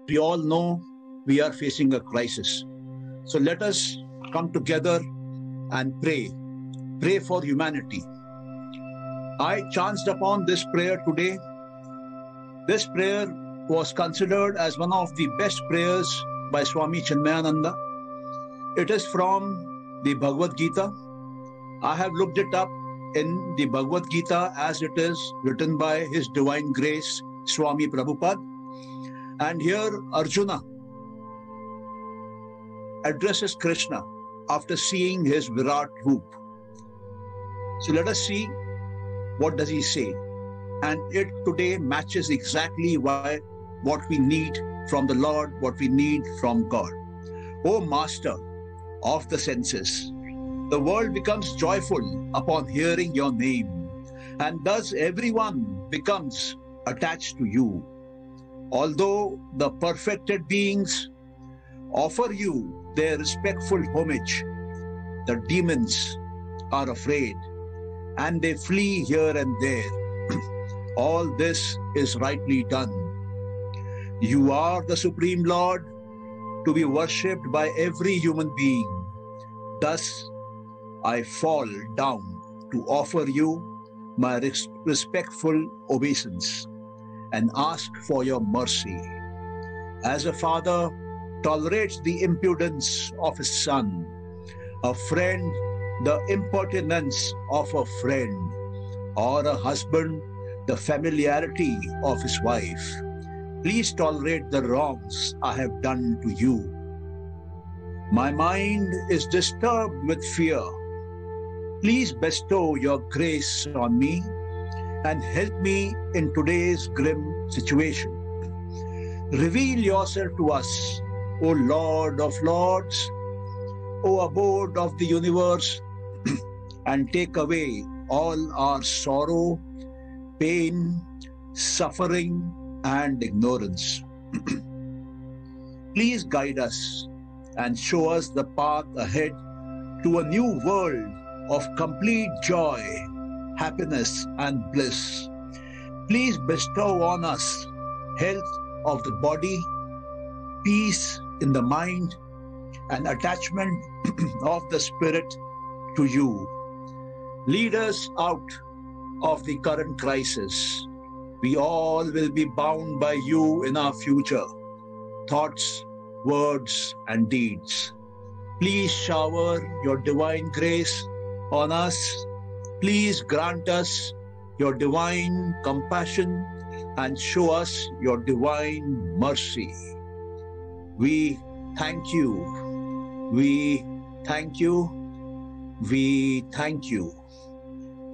we all know we are facing a crisis. So let us come together and pray. Pray for humanity. I chanced upon this prayer today. This prayer was considered as one of the best prayers by Swami Chinmayananda. It is from the Bhagavad Gita. I have looked it up in the Bhagavad Gita as it is written by His Divine Grace, Swami Prabhupada. And here Arjuna addresses Krishna after seeing his Virat Roop. So let us see what does he say. And it today matches exactly what we need from the Lord, what we need from God. O Master of the senses, the world becomes joyful upon hearing your name, and thus everyone becomes attached to you. Although the perfected beings offer you their respectful homage, the demons are afraid and they flee here and there. All this is rightly done. You are the Supreme Lord, to be worshipped by every human being. Thus, I fall down to offer you my respectful obeisance and ask for your mercy. As a father tolerates the impudence of his son, a friend the impertinence of a friend, or a husband the familiarity of his wife, please tolerate the wrongs I have done to you. My mind is disturbed with fear. Please bestow your grace on me and help me in today's grim situation. Reveal yourself to us, O Lord of Lords, O abode of the universe, and take away all our sorrow, pain, suffering, and ignorance. Please guide us and show us the path ahead to a new world of complete joy, happiness, and bliss. Please bestow on us health of the body, peace in the mind, and attachment of the spirit to you. Lead us out of the current crisis. We all will be bound by you in our future, thoughts, words, and deeds. Please shower your divine grace on us. Please grant us your divine compassion and show us your divine mercy. We thank you. We thank you. We thank you.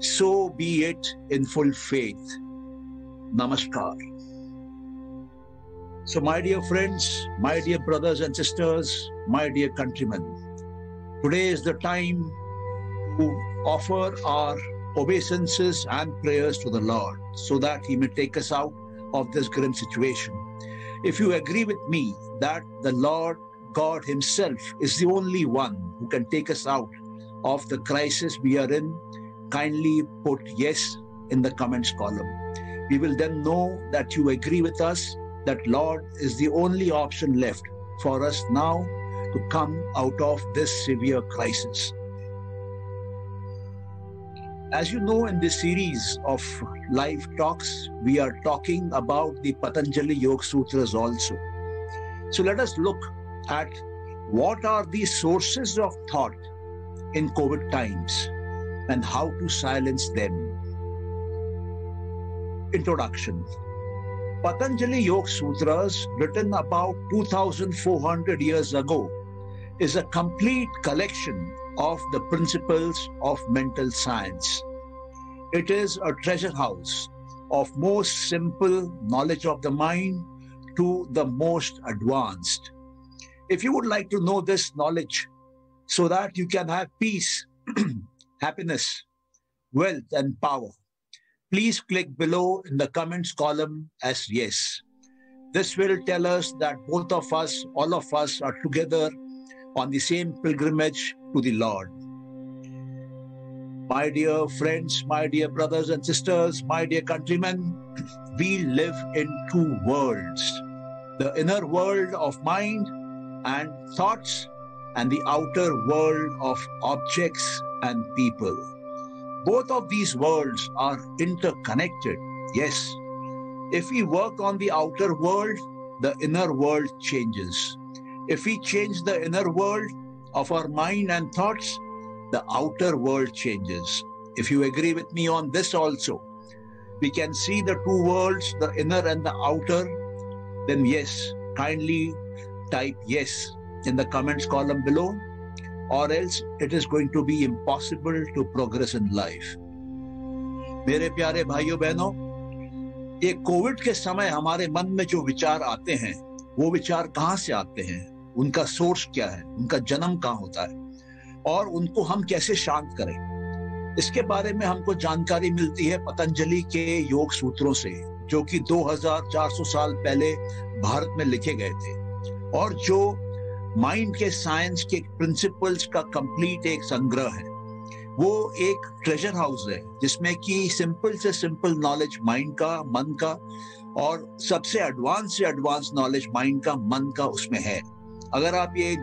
So be it in full faith. Namaskar. So my dear friends, my dear brothers and sisters, my dear countrymen, today is the time to offer our obeisances and prayers to the Lord so that He may take us out of this grim situation. If you agree with me that the Lord God Himself is the only one who can take us out of the crisis we are in, kindly put yes in the comments column. We will then know that you agree with us that Lord is the only option left for us now to come out of this severe crisis. As you know, in this series of live talks, we are talking about the Patanjali Yoga Sutras also. So let us look at what are the sources of thought in COVID times and how to silence them. Introduction. Patanjali Yoga Sutras, written about 2,400 years ago, is a complete collection of the principles of mental science. It is a treasure house of most simple knowledge of the mind to the most advanced. If you would like to know this knowledge so that you can have peace, happiness, wealth, and power, please click below in the comments column as yes. This will tell us that both of us, all of us, are together on the same pilgrimage to the Lord. My dear friends, my dear brothers and sisters, my dear countrymen, we live in two worlds. the inner world of mind and thoughts, and the outer world of objects and people. Both of these worlds are interconnected. Yes, if we work on the outer world, the inner world changes. If we change the inner world of our mind and thoughts, the outer world changes. If you agree with me on this also, we can see the two worlds, the inner and the outer, then yes, kindly type yes in the comments column below, or else it is going to be impossible to progress in life. मेरे प्यारे भाइयों बहनों, ये Covid के समय हमारे मन में जो विचार आते हैं, वो विचार कहाँ से आते हैं, उनका सोर्स क्या है, उनका जन्म कहाँ होता है और उनको हम कैसे शांत करें, इसके बारे में हमको जानकारी मिलती है पतंजलि के योग सूत्रों से, जो कि 2400 साल पहले भारत में लिखे गए थे और जो माइंड के साइंस के प्रिंसिपल्स का कंप्लीट एक संग्रह है। वो एक ट्रेजर हाउस है जिसमें कि सिंपल से सिंपल नॉलेज माइंड का, मन का, और सबसे एडवांस से एडवांस नॉलेज माइंड का, मन का उसमें है। अगर आप ये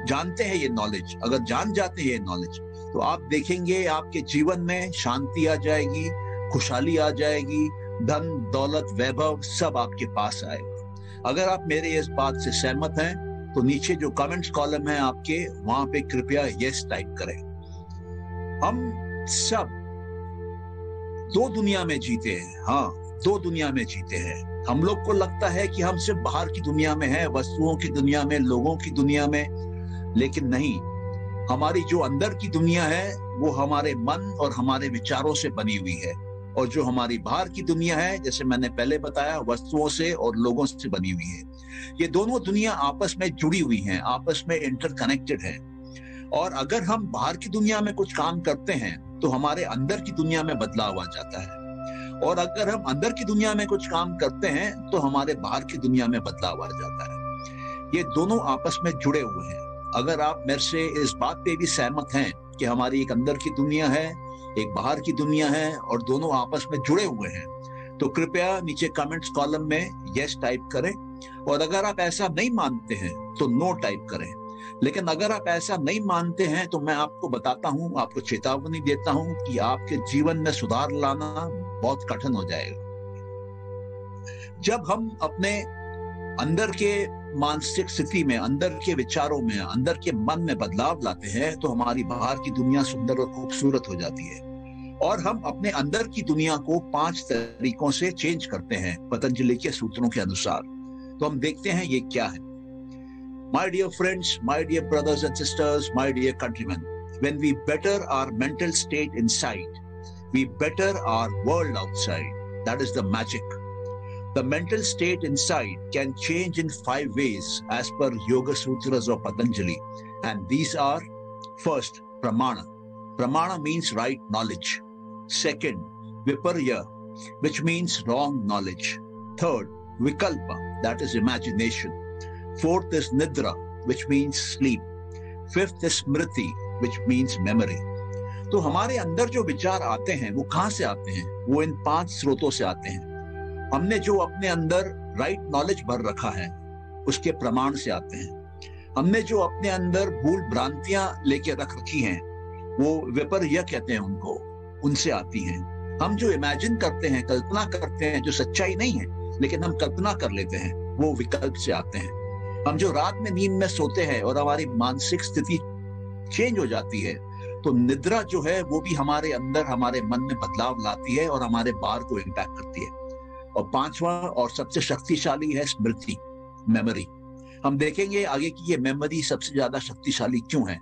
जानते हैं, ये नॉलेज अगर जान जाते हैं ये नॉलेज, तो आप देखेंगे आपके जीवन में शांति आ जाएगी, खुशहाली आ जाएगी, धन दौलत वैभव सब आपके पास आएगा। अगर आप मेरे इस बात से सहमत हैं तो नीचे जो कमेंट्स कॉलम है आपके, वहां पे कृपया यस टाइप करें। हम सब दो दुनिया में जीते हैं। हाँ, दो दुनिया में जीते हैं। हम लोग को लगता है कि हम सिर्फ बाहर की दुनिया में हैं, वस्तुओं की दुनिया में, लोगों की दुनिया में, लेकिन नहीं, हमारी जो अंदर की दुनिया है वो हमारे मन और हमारे विचारों से बनी हुई है, और जो हमारी बाहर की दुनिया है, जैसे मैंने पहले बताया, वस्तुओं से और लोगों से बनी हुई है। ये दोनों दुनिया आपस में जुड़ी हुई हैं, आपस में इंटरकनेक्टेड है। और अगर हम बाहर की दुनिया में कुछ काम करते हैं तो हमारे अंदर की दुनिया में बदलाव आ जाता है, और अगर हम अंदर की दुनिया में कुछ काम करते हैं तो हमारे बाहर की दुनिया में बदलाव आ जाता है। ये दोनों आपस में जुड़े हुए हैं। अगर आप मेरे से इस बात पे भी सहमत हैं कि हमारी एक अंदर की दुनिया है, एक बाहर की दुनिया है, और दोनों आपस में जुड़े हुए हैं, तो कृपया नीचे कमेंट्स कॉलम में यस टाइप करें। और अगर आप ऐसा नहीं मानते हैं तो नो टाइप करें। लेकिन अगर आप ऐसा नहीं मानते हैं तो मैं आपको बताता हूं, आपको चेतावनी देता हूं कि आपके जीवन में सुधार लाना बहुत कठिन हो जाएगा। जब हम अपने अंदर के मानसिक स्थिति में, अंदर के विचारों में, अंदर के मन में बदलाव लाते हैं तो हमारी बाहर की दुनिया सुंदर और खूबसूरत हो जाती है। और हम अपने अंदर की दुनिया को 5 तरीकों से चेंज करते हैं पतंजलि के सूत्रों के अनुसार। तो हम देखते हैं ये क्या है। My dear friends, my dear brothers and sisters, my dear countrymen, when we better our mental state inside, we better our world outside. That is the magic. The mental state inside can change in 5 ways as per Yoga Sutras of Patanjali. And these are, first, pramana. Pramana means right knowledge. Second, viparya, which means wrong knowledge. Third, vikalpa, that is imagination. Fourth is nidra, which means sleep. Fifth is smriti, which means memory. तो हमारे अंदर जो विचार आते हैं वो कहाँ से आते हैं? वो इन 5 स्रोतों से आते हैं। हमने जो अपने अंदर राइट नॉलेज भर रखा है उसके प्रमाण से आते हैं। हमने जो अपने अंदर भूल भ्रांतियां लेके रख रखी हैं, वो विपर्य कहते हैं उनको, उनसे आती हैं। हम जो इमेजिन करते हैं, कल्पना करते हैं, जो सच्चाई नहीं है लेकिन हम कल्पना कर लेते हैं, वो विकल्प से आते हैं। हम जो रात में नींद में सोते हैं और हमारी मानसिक स्थिति चेंज हो जाती है, तो निद्रा जो है वो भी हमारे अंदर, हमारे मन में बदलाव लाती है और हमारे बाहर को इम्पैक्ट करती है। और 5वां और सबसे शक्तिशाली है स्मृति, मेमोरी। हम देखेंगे आगे कि ये मेमोरी सबसे ज्यादा शक्तिशाली क्यों है,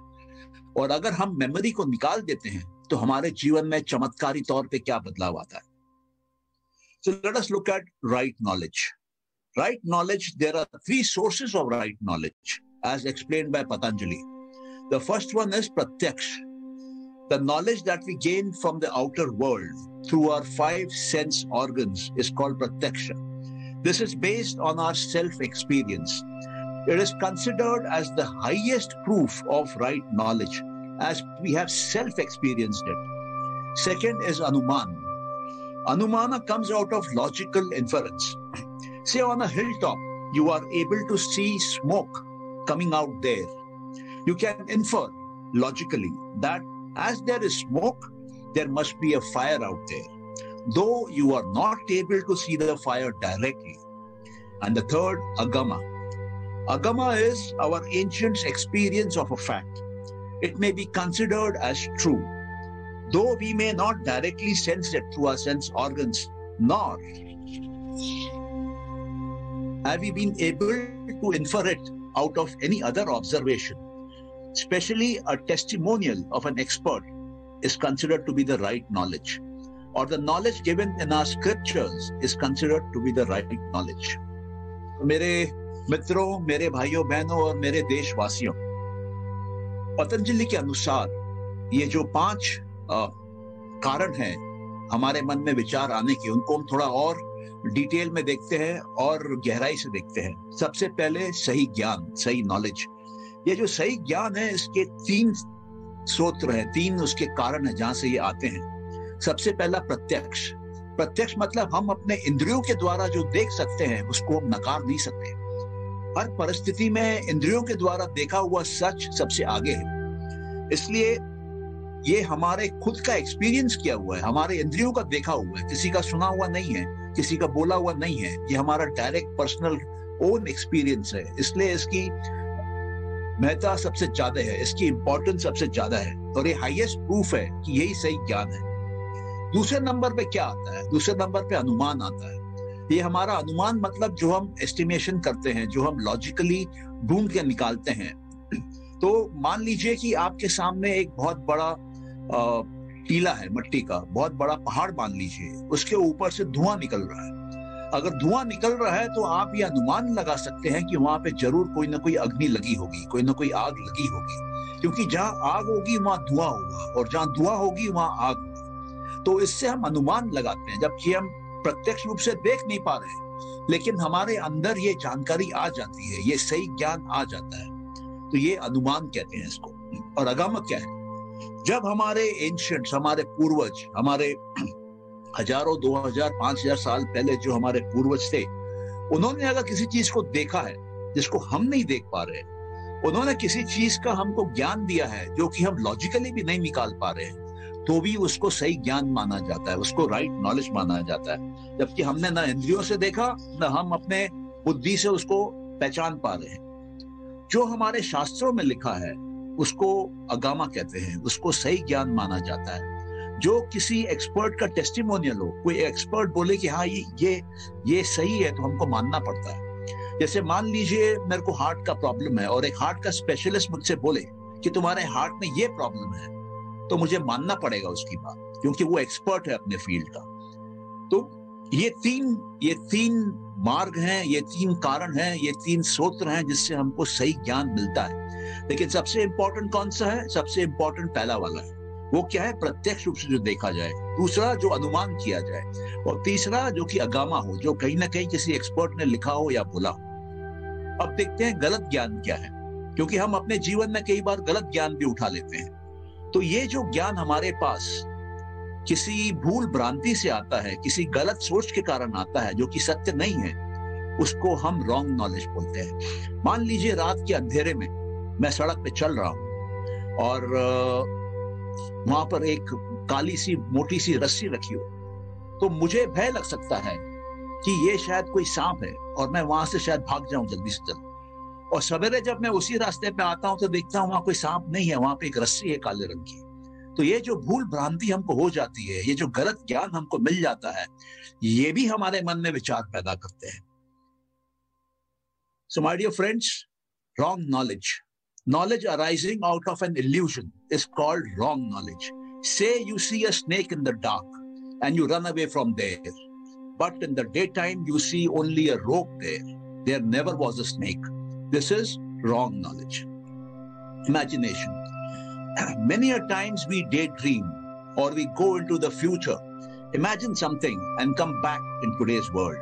और अगर हम मेमोरी को निकाल देते हैं तो हमारे जीवन में चमत्कारी तौर पे क्या बदलाव आता है। So let us look at right knowledge. Right knowledge, there are 3 sources of right knowledge as explained by Patanjali. The first one is pratyaksha, the knowledge that we gain from the outer world through our 5 sense organs is called pratyaksha. This is based on our self-experience. It is considered as the highest proof of right knowledge as we have self-experienced it. Second is anuman. Anumana comes out of logical inference. Say on a hilltop, you are able to see smoke coming out there. You can infer logically that as there is smoke, there must be a fire out there, though you are not able to see the fire directly. And the third, agama. Agama is our ancients' experience of a fact. It may be considered as true, though we may not directly sense it through our sense organs, nor have we been able to infer it out of any other observation. Especially a testimonial of an expert is considered to be the right knowledge, or the knowledge given in our scriptures is considered to be the right knowledge. मेरे मित्रों, मेरे भाइयों बहनों और मेरे देशवासियों, पतंजलि के अनुसार ये जो 5 कारण हैं हमारे मन में विचार आने के, उनको हम थोड़ा और डिटेल में देखते हैं और गहराई से देखते हैं। सबसे पहले सही ज्ञान, सही नॉलेज। ये जो सही ज्ञान है, इसके 3 सूत्र हैं, 3 उसके कारण हैं जहां से ये आते हैं। सबसे पहला प्रत्यक्ष। प्रत्यक्ष मतलब हम अपने इंद्रियों के द्वारा जो देख सकते हैं उसको हम नकार नहीं सकते। हर परिस्थिति में इंद्रियों के द्वारा देखा हुआ सच सबसे आगे है, इसलिए ये हमारे खुद का एक्सपीरियंस किया हुआ है, हमारे इंद्रियों का देखा हुआ है, किसी का सुना हुआ नहीं है, किसी का बोला हुआ नहीं है। ये हमारा डायरेक्ट पर्सनल ओन एक्सपीरियंस है, इसलिए इसकी महत्ता सबसे ज्यादा है, इसकी इंपॉर्टेंस सबसे ज्यादा है, और ये हाईएस्ट प्रूफ है कि यही सही ज्ञान है। दूसरे नंबर पे क्या आता है? दूसरे नंबर पे अनुमान आता है। ये हमारा अनुमान मतलब जो हम एस्टिमेशन करते हैं, जो हम लॉजिकली ढूंढ के निकालते हैं। तो मान लीजिए कि आपके सामने एक बहुत बड़ा टीला है, मिट्टी का बहुत बड़ा पहाड़ मान लीजिए, उसके ऊपर से धुआं निकल रहा है। अगर धुआं निकल रहा है तो आप ये अनुमान लगा सकते हैं कि वहां पे जरूर कोई ना कोई अग्नि लगी होगी, कोई ना कोई आग लगी होगी, क्योंकि जहां आग होगी वहां धुआं होगा, और जहां धुआं होगी वहां आग होगी। तो इससे हम अनुमान लगाते हैं, जबकि हम प्रत्यक्ष रूप से देख नहीं पा रहे हैं, लेकिन हमारे अंदर ये जानकारी आ जाती है, ये सही ज्ञान आ जाता है। तो ये अनुमान कहते हैं इसको। और अगम क्या है? जब हमारे एंशिएंट्स, हमारे पूर्वज, हमारे हजारों, 2000, 5000 साल पहले जो हमारे पूर्वज थे, उन्होंने अगर किसी चीज को देखा है जिसको हम नहीं देख पा रहे, उन्होंने किसी चीज का हमको ज्ञान दिया है जो कि हम लॉजिकली भी नहीं निकाल पा रहे हैं, तो भी उसको सही ज्ञान माना जाता है, उसको राइट नॉलेज माना जाता है, जबकि हमने ना इंद्रियों से देखा, ना हम अपने बुद्धि से उसको पहचान पा रहे हैं। जो हमारे शास्त्रों में लिखा है उसको अगामा कहते हैं, उसको सही ज्ञान माना जाता है। जो किसी एक्सपर्ट का टेस्टिमोनियल हो, कोई एक्सपर्ट बोले कि हाँ ये सही है, तो हमको मानना पड़ता है। जैसे मान लीजिए मेरे को हार्ट का प्रॉब्लम है और एक हार्ट का स्पेशलिस्ट मुझसे बोले कि तुम्हारे हार्ट में ये प्रॉब्लम है, तो मुझे मानना पड़ेगा उसकी बात, क्योंकि वो एक्सपर्ट है अपने फील्ड का। तो ये तीन मार्ग हैं, ये 3 कारण हैं, ये 3 सूत्र हैं जिससे हमको सही ज्ञान मिलता है। लेकिन सबसे इंपॉर्टेंट कौन सा है? सबसे इंपॉर्टेंट पहला वाला है। वो क्या है? प्रत्यक्ष रूप से जो देखा जाए। दूसरा जो अनुमान किया जाए, और तीसरा जो कि अगामा हो, जो कहीं ना कहीं किसी एक्सपर्ट ने लिखा हो या बोला हो। अब देखते हैं गलत ज्ञान क्या है, क्योंकि हम अपने जीवन में कई बार गलत ज्ञान भी उठा लेते हैं। तो ये जो ज्ञान हमारे पास किसी भूल भ्रांति से आता है, किसी गलत सोच के कारण आता है, जो कि सत्य नहीं है, उसको हम रॉन्ग नॉलेज बोलते हैं। मान लीजिए रात के अंधेरे में मैं सड़क पे चल रहा हूं और वहां पर एक काली सी मोटी सी रस्सी रखी हो, तो मुझे भय लग सकता है कि ये शायद कोई सांप है और मैं वहां से शायद भाग जाऊं जल्दी से जल्दी। और सवेरे जब मैं उसी रास्ते पे आता हूं तो देखता हूं वहां कोई सांप नहीं है, वहां पे एक रस्सी है काले रंग की। तो ये जो भूल भ्रांति हमको हो जाती है, ये जो गलत ज्ञान हमको मिल जाता है, ये भी हमारे मन में विचार पैदा करते हैं। So my dear friends, wrong knowledge. Knowledge arising out of an illusion is called wrong knowledge. Say you see a snake in the dark and you run away from there. But in the daytime, you see only a rope there. There never was a snake. This is wrong knowledge. Imagination. Many a times we daydream or we go into the future, imagine something and come back in today's world.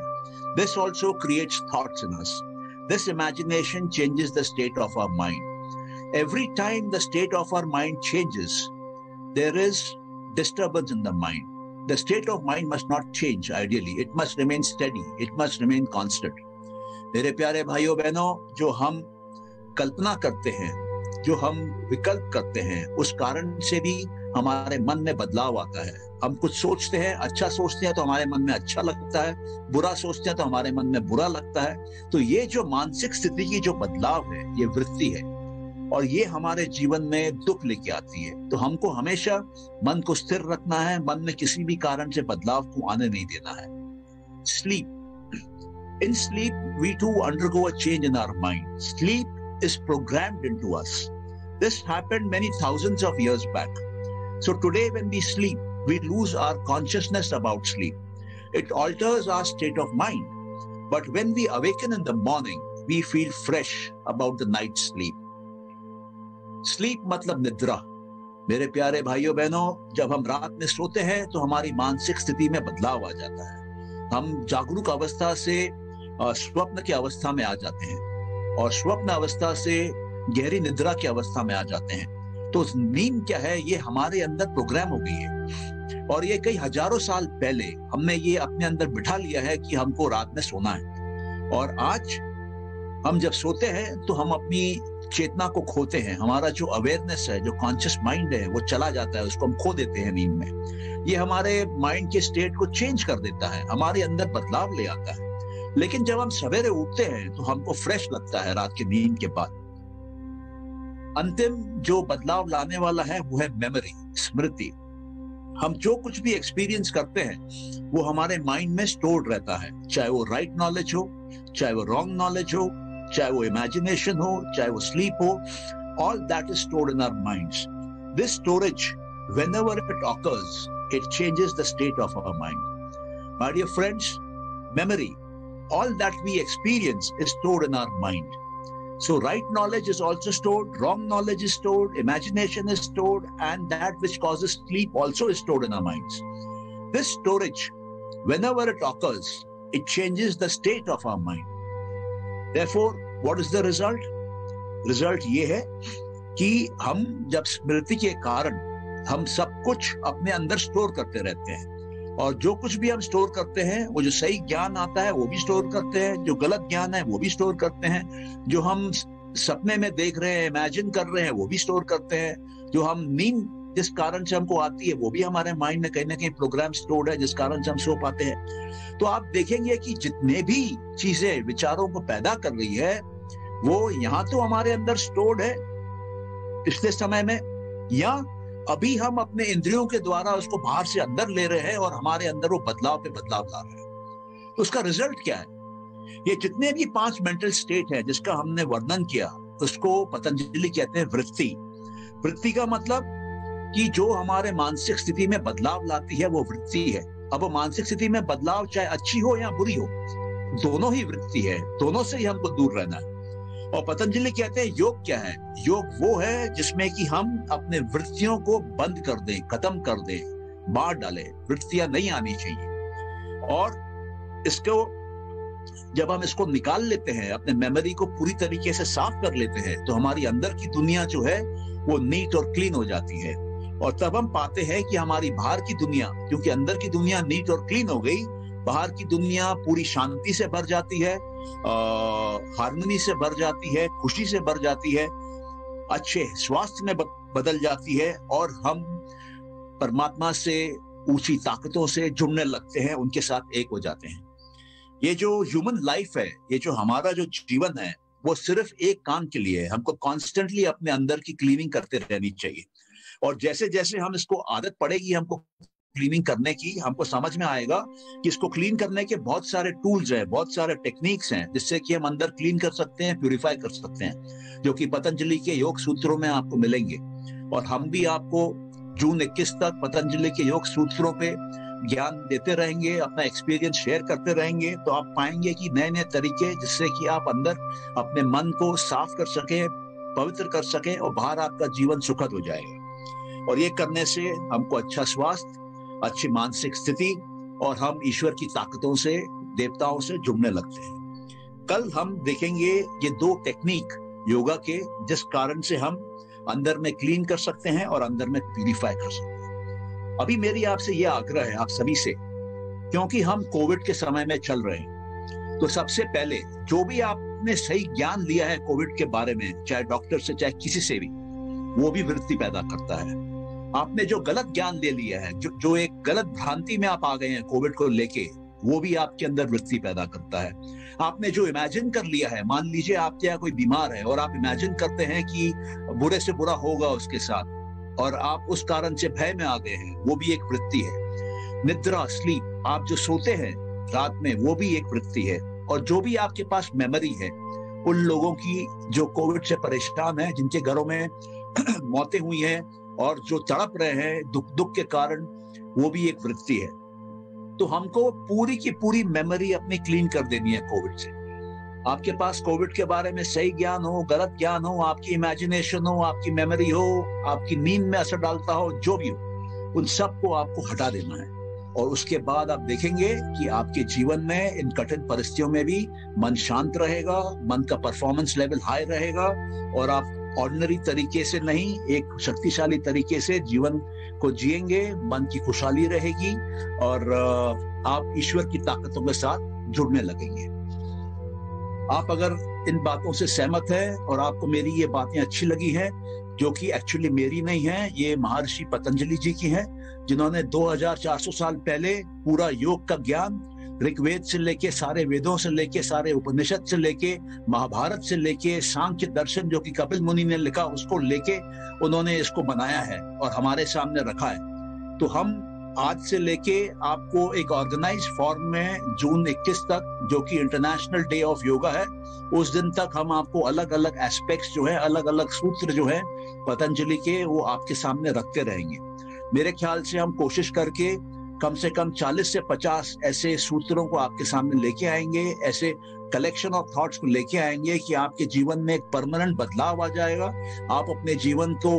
This also creates thoughts in us. This imagination changes the state of our mind. Every time the state of our mind changes, there is disturbance in the mind. The state of mind must not change ideally. It must remain steady. It must remain constant. मेरे प्यारे भाइयों बहनों, जो हम कल्पना करते हैं, जो हम विकल्प करते हैं, उस कारण से भी हमारे मन में बदलाव आता है। हम कुछ सोचते हैं, अच्छा सोचते हैं तो हमारे मन में अच्छा लगता है, बुरा सोचते हैं तो हमारे मन में बुरा लगता है। तो ये जो मानसिक स्थिति की जो बदलाव है, ये वृत्ति है, और ये हमारे जीवन में दुख लेके आती है। तो हमको हमेशा मन को स्थिर रखना है, मन में किसी भी कारण से बदलाव को आने नहीं देना है। Sleep. In sleep, we too undergo a change in our mind. Sleep is programmed into us. This happened many thousands of years back. So today when we sleep, we lose our consciousness about sleep. It alters our state of mind. But when we awaken in the morning, we feel fresh about the night's sleep. Sleep मतलब निद्रा। मेरे प्यारे भाइयों बहनों, जब हम रात में सोते हैं तो हमारी मानसिक स्थिति में बदलाव आ जाता है। हम जागरूक अवस्था से स्वप्न की अवस्था में आ जाते हैं, और स्वप्न अवस्था से गहरी निद्रा की अवस्था में आ जाते हैं। तो नींद क्या है? ये हमारे अंदर प्रोग्राम हो गई है, और ये कई हजारों साल पहले हमने ये अपने अंदर बिठा लिया है कि हमको रात में सोना है। और आज हम जब सोते हैं तो हम अपनी चेतना को खोते हैं। हमारा जो अवेयरनेस है, जो कॉन्शियस माइंड है, वो चला जाता है, उसको हम खो देते हैं नींद में। ये हमारे माइंड के स्टेट को चेंज कर देता है, हमारे अंदर बदलाव ले आता है। लेकिन जब हम सवेरे उठते हैं तो हमको फ्रेश लगता है रात की नींद के बाद। अंतिम जो बदलाव लाने वाला है वो है मेमोरी, स्मृति। हम जो कुछ भी एक्सपीरियंस करते हैं वो हमारे माइंड में स्टोर्ड रहता है, चाहे वो राइट नॉलेज हो, चाहे वो रॉन्ग नॉलेज हो, चाहे वो इमेजिनेशन हो, चाहे वो स्लीप हो, all that is stored in our minds. This storage, whenever it occurs, it changes the state of our mind. My dear friends, memory, all that we experience is stored in our mind. So right knowledge is also stored, wrong knowledge is stored, imagination is stored, and that which causes sleep also is stored in our minds. This storage, whenever it occurs, it changes the state of our mind. Therefore, what is the result? Result ये है कि हम जब स्मृति के कारण हम सब कुछ अपने अंदर स्टोर करते रहते हैं, और जो कुछ भी हम स्टोर करते हैं, वो जो सही ज्ञान आता है वो भी स्टोर करते हैं, जो गलत ज्ञान है वो भी स्टोर करते हैं, जो हम सपने में देख रहे हैं, इमेजिन कर रहे हैं, वो भी स्टोर करते हैं, जो हम नींद जिस कारण से हमको आती है वो भी हमारे माइंड में कहीं ना कहीं प्रोग्राम स्टोर्ड है, जिस कारण से हम सो पाते हैं। तो आप देखेंगे कि जितने भी चीजें विचारों को पैदा कर रही है वो यहाँ तो हमारे अंदर स्टोर्ड है पिछले समय में, या अभी हम अपने इंद्रियों के द्वारा उसको बाहर से अंदर ले रहे हैं और हमारे अंदर वो बदलाव पे बदलाव ला रहे हैं। तो उसका रिजल्ट क्या है? ये जितने भी 5 मेंटल स्टेट है जिसका हमने वर्णन किया, उसको पतंजलि कहते हैं वृत्ति। वृत्ति का मतलब कि जो हमारे मानसिक स्थिति में बदलाव लाती है वो वृत्ति है। अब वो मानसिक स्थिति में बदलाव चाहे अच्छी हो या बुरी हो, दोनों ही वृत्ति है, दोनों से ही हमको दूर रहना है। और पतंजलि कहते हैं योग क्या है? योग वो है जिसमें कि हम अपने वृत्तियों को बंद कर दें, खत्म कर दें, मार डालें, वृत्तियां नहीं आनी चाहिए। और इसको जब हम इसको निकाल लेते हैं, अपने मेमोरी को पूरी तरीके से साफ कर लेते हैं, तो हमारी अंदर की दुनिया जो है वो नीट और क्लीन हो जाती है। और तब हम पाते हैं कि हमारी बाहर की दुनिया, क्योंकि अंदर की दुनिया नीट और क्लीन हो गई, बाहर की दुनिया पूरी शांति से भर जाती है, हार्मनी से भर जाती है, खुशी से भर जाती है, अच्छे स्वास्थ्य में बदल जाती है, और हम परमात्मा से, ऊंची ताकतों से जुड़ने लगते हैं, उनके साथ एक हो जाते हैं। ये जो ह्यूमन लाइफ है, ये जो हमारा जो जीवन है, वो सिर्फ एक काम के लिए है, हमको कॉन्स्टेंटली अपने अंदर की क्लीनिंग करते रहनी चाहिए। और जैसे जैसे हम इसको आदत पड़ेगी हमको क्लीनिंग करने की, हमको समझ में आएगा कि इसको क्लीन करने के बहुत सारे टूल्स हैं, बहुत सारे टेक्निक्स हैं, जिससे कि हम अंदर क्लीन कर सकते हैं, प्यूरिफाई कर सकते हैं, जो कि पतंजलि के योग सूत्रों में आपको मिलेंगे। और हम भी आपको जून 21 तक पतंजलि के योग सूत्रों पे ज्ञान देते रहेंगे, अपना एक्सपीरियंस शेयर करते रहेंगे। तो आप पाएंगे कि नए नए तरीके, जिससे कि आप अंदर अपने मन को साफ कर सके, पवित्र कर सके, और बाहर आपका जीवन सुखद हो जाएगा। और ये करने से हमको अच्छा स्वास्थ्य, अच्छी मानसिक स्थिति, और हम ईश्वर की ताकतों से, देवताओं से जुड़ने लगते हैं। कल हम देखेंगे ये 2 टेक्निक योगा के, जिस कारण से हम अंदर में क्लीन कर सकते हैं और अंदर में प्यूरिफाई कर सकते हैं। अभी मेरी आपसे ये आग्रह है, आप सभी से, क्योंकि हम कोविड के समय में चल रहे हैं, तो सबसे पहले जो भी आपने सही ज्ञान लिया है कोविड के बारे में, चाहे डॉक्टर से चाहे किसी से भी, वो भी वृत्ति पैदा करता है। आपने जो गलत ज्ञान ले लिया है, जो एक गलत भ्रांति में आप आ गए हैं कोविड को लेके, वो भी आपके अंदर वृत्ति पैदा करता है। आपने जो इमेजिन कर लिया है, मान लीजिए आपके यहाँ कोई बीमार है और आप इमेजिन करते हैं कि बुरे से बुरा होगा उसके साथ, और आप उस कारण से भय में आ गए हैं, वो भी एक वृत्ति है। निद्रा, स्लीप, आप जो सोते हैं रात में, वो भी एक वृत्ति है। और जो भी आपके पास मेमोरी है उन लोगों की जो कोविड से परेशान है, जिनके घरों में मौतें हुई हैं और जो तड़प रहे हैं दुख के कारण, वो भी एक वृत्ति है। तो हमको पूरी की पूरी मेमोरी अपनी क्लीन कर देनी है कोविड से। आपके पास कोविड के बारे में सही ज्ञान हो, गलत ज्ञान हो, आपकी इमेजिनेशन हो, आपकी मेमोरी हो, आपकी नींद में असर डालता हो, जो भी हो, उन सबको आपको हटा देना है। और उसके बाद आप देखेंगे कि आपके जीवन में इन कठिन परिस्थितियों में भी मन शांत रहेगा, मन का परफॉर्मेंस लेवल हाई रहेगा, और आप ऑर्डिनरी तरीके से नहीं, एक शक्तिशाली तरीके से जीवन को जिएंगे, मन की खुशहाली रहेगी और आप ईश्वर की ताकतों के साथ जुड़ने लगेंगे। आप अगर इन बातों से सहमत हैं और आपको मेरी ये बातें अच्छी लगी हैं, जो कि एक्चुअली मेरी नहीं है, ये महर्षि पतंजलि जी की हैं, जिन्होंने 2400 साल पहले पूरा योग का ज्ञान ऋग्वेद से लेके, सारे वेदों से लेके, सारे उपनिषद से लेके, महाभारत से लेके, सांख्य दर्शन जो कि कपिल मुनि ने लिखा, उसको लेके उन्होंने इसको बनाया है और हमारे सामने रखा है। तो हम आज से लेके आपको एक ऑर्गेनाइज फॉर्म में जून 21 तक, जो कि इंटरनेशनल डे ऑफ योगा है, उस दिन तक हम आपको अलग अलग एस्पेक्ट्स जो है, अलग अलग सूत्र जो है पतंजलि के, वो आपके सामने रखते रहेंगे। मेरे ख्याल से हम कोशिश करके कम से कम 40 से 50 ऐसे सूत्रों को आपके सामने लेके आएंगे, ऐसे कलेक्शन ऑफ थॉट्स को लेके आएंगे कि आपके जीवन में एक परमानेंट बदलाव आ जाएगा। आप अपने जीवन को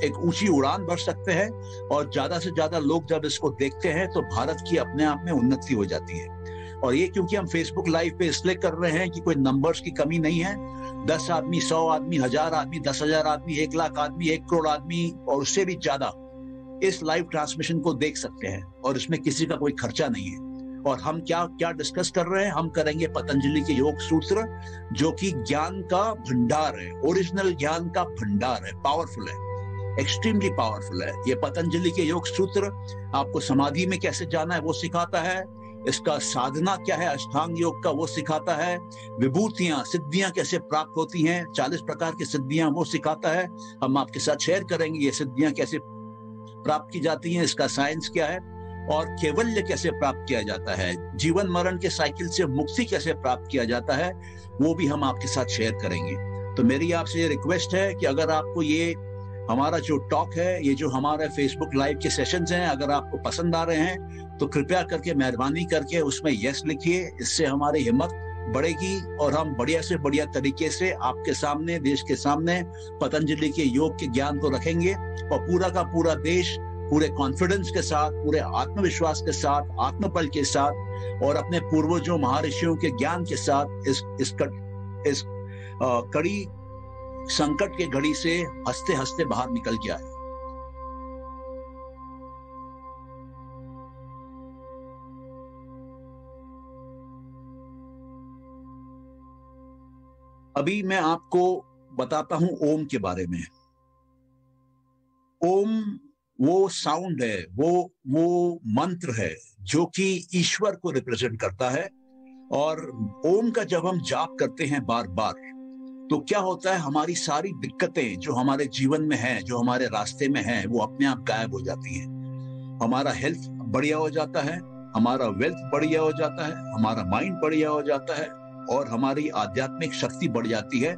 एक ऊंची उड़ान भर सकते हैं, और ज्यादा से ज्यादा लोग जब इसको देखते हैं तो भारत की अपने आप में उन्नति हो जाती है। और ये क्योंकि हम फेसबुक लाइव पे इसलिए कर रहे हैं कि कोई नंबर्स की कमी नहीं है। 10 आदमी, 100 आदमी, 1000 आदमी, 10,000 आदमी, 1 लाख आदमी, 1 करोड़ आदमी और उससे भी ज्यादा इस लाइव ट्रांसमिशन को देख सकते हैं, और इसमें किसी का कोई खर्चा नहीं है। और हम क्या डिस्कस कर रहे हैं, हम करेंगे पतंजलि के योग सूत्र, जो कि ज्ञान का भंडार है, ओरिजिनल ज्ञान का भंडार है, पावरफुल है, एक्सट्रीमली पावरफुल है। ये पतंजलि के योग सूत्र आपको समाधि में कैसे जाना है वो सिखाता है, इसका साधना क्या है अष्टांग योग का वो सिखाता है, विभूतियां, सिद्धियां कैसे प्राप्त होती हैं, 40 प्रकार की सिद्धियां वो सिखाता है। हम आपके साथ शेयर करेंगे ये सिद्धियां कैसे प्राप्त की जाती हैं, इसका साइंस क्या है, और कैवल्य कैसे प्राप्त किया जाता है, जीवन मरण के साइकिल से मुक्ति कैसे प्राप्त किया जाता है, वो भी हम आपके साथ शेयर करेंगे। तो मेरी आपसे ये रिक्वेस्ट है कि अगर आपको ये हमारा जो टॉक है, ये जो हमारे फेसबुक लाइव के सेशंस हैं, अगर आपको पसंद आ रहे हैं तो कृपया करके मेहरबानी करके उसमें यस लिखिए। इससे हमारी हिम्मत बढ़ेगी और हम बढ़िया से बढ़िया तरीके से आपके सामने, देश के सामने पतंजलि के योग के ज्ञान को रखेंगे, और पूरा का पूरा देश पूरे कॉन्फिडेंस के साथ, पूरे आत्मविश्वास के साथ, आत्मबल के साथ और अपने पूर्वजों महर्षियों के ज्ञान के साथ इस कड़ी संकट के घड़ी से हंसते हंसते बाहर निकल के आए। अभी मैं आपको बताता हूं ओम के बारे में। ओम वो साउंड है, वो मंत्र है जो कि ईश्वर को रिप्रेजेंट करता है। और ओम का जब हम जाप करते हैं बार बार, तो क्या होता है, हमारी सारी दिक्कतें जो हमारे जीवन में हैं, जो हमारे रास्ते में हैं, वो अपने आप गायब हो जाती हैं। हमारा हेल्थ बढ़िया हो जाता है, हमारा वेल्थ बढ़िया हो जाता है, हमारा माइंड बढ़िया हो जाता है और हमारी आध्यात्मिक शक्ति बढ़ जाती है।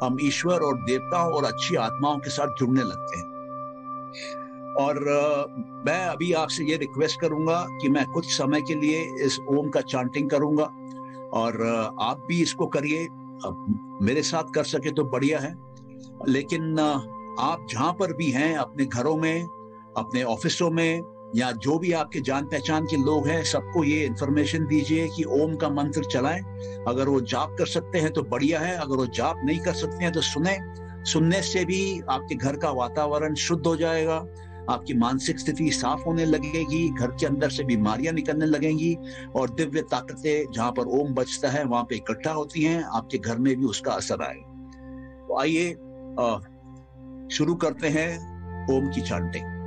हम ईश्वर और देवताओं और अच्छी आत्माओं के साथ जुड़ने लगते हैं। और मैं अभी आपसे ये रिक्वेस्ट करूंगा कि मैं कुछ समय के लिए इस ओम का चांटिंग करूंगा, और आप भी इसको करिए। मेरे साथ कर सके तो बढ़िया है, लेकिन आप जहां पर भी हैं, अपने घरों में, अपने ऑफिसों में, या जो भी आपके जान पहचान के लोग हैं, सबको ये इंफॉर्मेशन दीजिए कि ओम का मंत्र चलाएं। अगर वो जाप कर सकते हैं तो बढ़िया है, अगर वो जाप नहीं कर सकते हैं तो सुनने से भी आपके घर का वातावरण शुद्ध हो जाएगा, आपकी मानसिक स्थिति साफ होने लगेगी, घर के अंदर से बीमारियां निकलने लगेंगी और दिव्य ताकतें जहां पर ओम बजता है वहां पे इकट्ठा होती हैं, आपके घर में भी उसका असर आए। तो आइए शुरू करते हैं ओम की चांटिंग।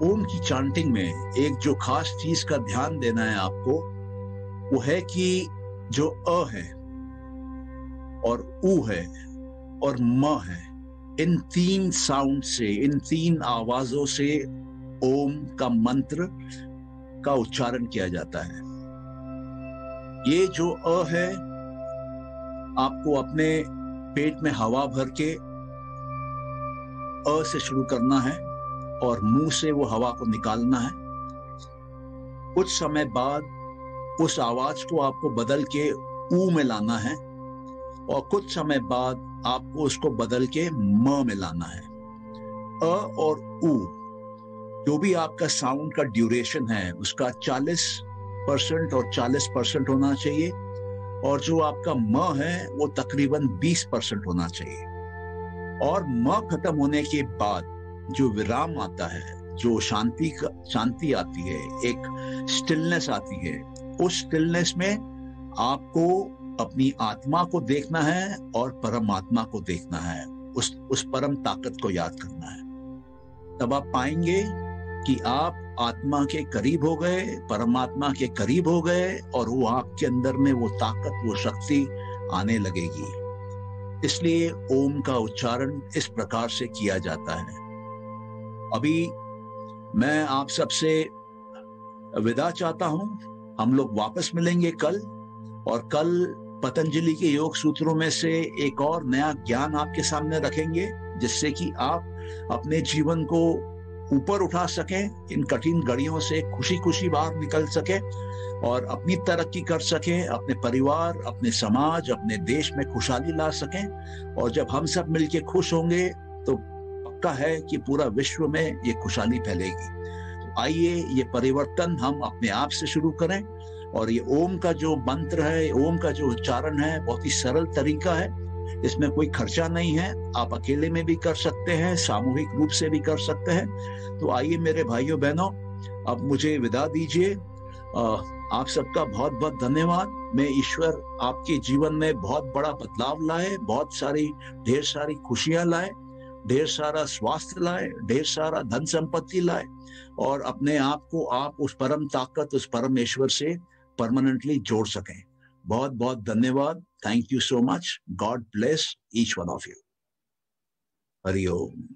ओम की चांटिंग में एक जो खास चीज का ध्यान देना है आपको, वो है कि जो अ है और उ है और म है, इन तीन साउंड से, इन तीन आवाजों से ओम का मंत्र का उच्चारण किया जाता है। ये जो अ है, आपको अपने पेट में हवा भर के अ से शुरू करना है और मुंह से वो हवा को निकालना है। कुछ समय बाद उस आवाज को आपको बदल के ऊ में लाना है और कुछ समय बाद आपको उसको बदल के म में लाना है। अ और ऊ जो भी आपका साउंड का ड्यूरेशन है उसका 40% और 40% होना चाहिए और जो आपका म है वो तकरीबन 20% होना चाहिए। और म खत्म होने के बाद जो विराम आता है, जो शांति आती है, एक स्टिलनेस आती है, उस स्टिलनेस में आपको अपनी आत्मा को देखना है और परमात्मा को देखना है, उस परम ताकत को याद करना है। तब आप पाएंगे कि आप आत्मा के करीब हो गए, परमात्मा के करीब हो गए और वो आपके अंदर में वो ताकत, वो शक्ति आने लगेगी। इसलिए ओम का उच्चारण इस प्रकार से किया जाता है। अभी मैं आप सबसे विदा चाहता हूं। हम लोग वापस मिलेंगे कल, और कल पतंजलि के योग सूत्रों में से एक और नया ज्ञान आपके सामने रखेंगे, जिससे कि आप अपने जीवन को ऊपर उठा सकें, इन कठिन घड़ियों से खुशी खुशी बाहर निकल सकें और अपनी तरक्की कर सकें, अपने परिवार, अपने समाज, अपने देश में खुशहाली ला सकें। और जब हम सब मिलके खुश होंगे तो पक्का है कि पूरा विश्व में ये खुशहाली फैलेगी। तो आइए ये परिवर्तन हम अपने आप से शुरू करें। और ये ओम का जो मंत्र है, ओम का जो उच्चारण है, बहुत ही सरल तरीका है, इसमें कोई खर्चा नहीं है। आप अकेले में भी कर सकते हैं, सामूहिक रूप से भी कर सकते हैं। तो आइए मेरे भाइयों बहनों, अब मुझे विदा दीजिए। आप सबका बहुत बहुत धन्यवाद। मैं ईश्वर आपके जीवन में बहुत बड़ा बदलाव लाए, बहुत सारी ढेर सारी खुशियां लाए, ढेर सारा स्वास्थ्य लाए, ढेर सारा धन संपत्ति लाए और अपने आप को आप उस परम ताकत, उस परमेश्वर से परमानेंटली जोड़ सकें। बहुत बहुत धन्यवाद। Thank you so much. God bless each one of you. Hari Om.